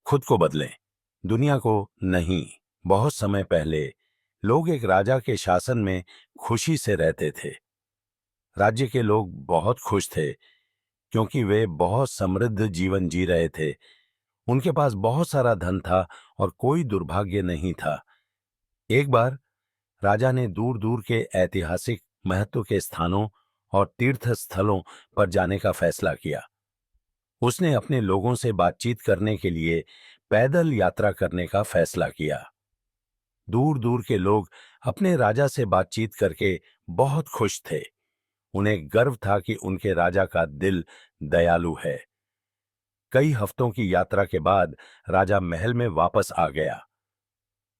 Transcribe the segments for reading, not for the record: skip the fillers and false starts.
खुद को बदलें, दुनिया को नहीं। बहुत समय पहले लोग एक राजा के शासन में खुशी से रहते थे। राज्य के लोग बहुत खुश थे क्योंकि वे बहुत समृद्ध जीवन जी रहे थे। उनके पास बहुत सारा धन था और कोई दुर्भाग्य नहीं था। एक बार राजा ने दूर दूर के ऐतिहासिक महत्व के स्थानों और तीर्थ स्थलों पर जाने का फैसला किया। उसने अपने लोगों से बातचीत करने के लिए पैदल यात्रा करने का फैसला किया। दूर दूर के लोग अपने राजा से बातचीत करके बहुत खुश थे। उन्हें गर्व था कि उनके राजा का दिल दयालु है। कई हफ्तों की यात्रा के बाद राजा महल में वापस आ गया।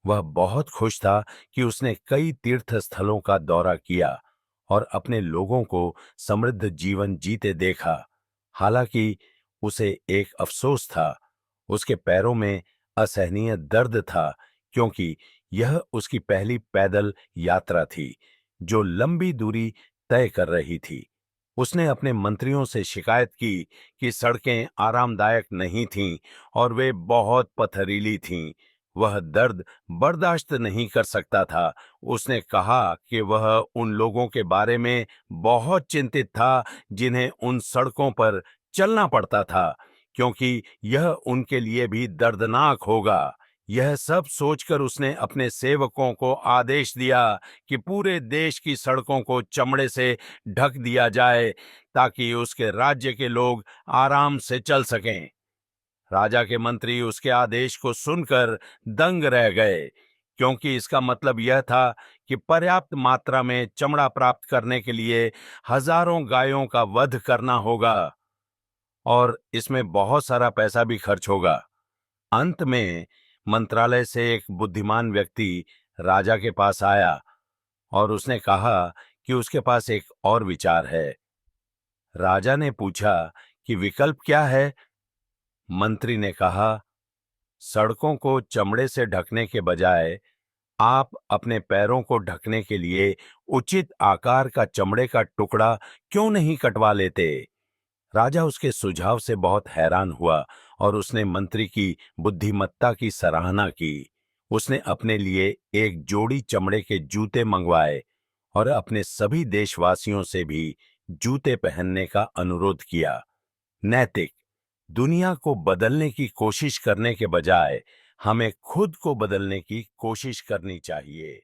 वह बहुत खुश था कि उसने कई तीर्थ स्थलों का दौरा किया और अपने लोगों को समृद्ध जीवन जीते देखा। हालांकि उसे एक अफसोस था, उसके पैरों में असहनीय दर्द था क्योंकि यह उसकी पहली पैदल यात्रा थी जो लंबी दूरी तय कर रही थी। उसने अपने मंत्रियों से शिकायत की कि सड़कें आरामदायक नहीं थीं और वे बहुत पथरीली थीं। वह दर्द बर्दाश्त नहीं कर सकता था। उसने कहा कि वह उन लोगों के बारे में बहुत चिंतित था जिन्हें उन सड़कों पर चलना पड़ता था, क्योंकि यह उनके लिए भी दर्दनाक होगा। यह सब सोचकर उसने अपने सेवकों को आदेश दिया कि पूरे देश की सड़कों को चमड़े से ढक दिया जाए ताकि उसके राज्य के लोग आराम से चल सकें। राजा के मंत्री उसके आदेश को सुनकर दंग रह गए, क्योंकि इसका मतलब यह था कि पर्याप्त मात्रा में चमड़ा प्राप्त करने के लिए हजारों गायों का वध करना होगा और इसमें बहुत सारा पैसा भी खर्च होगा। अंत में मंत्रालय से एक बुद्धिमान व्यक्ति राजा के पास आया और उसने कहा कि उसके पास एक और विचार है। राजा ने पूछा कि विकल्प क्या है? मंत्री ने कहा, सड़कों को चमड़े से ढकने के बजाय आप अपने पैरों को ढकने के लिए उचित आकार का चमड़े का टुकड़ा क्यों नहीं कटवा लेते? राजा उसके सुझाव से बहुत हैरान हुआ और उसने मंत्री की बुद्धिमत्ता की सराहना की। उसने अपने लिए एक जोड़ी चमड़े के जूते मंगवाए और अपने सभी देशवासियों से भी जूते पहनने का अनुरोध किया। नैतिक, दुनिया को बदलने की कोशिश करने के बजाय हमें खुद को बदलने की कोशिश करनी चाहिए।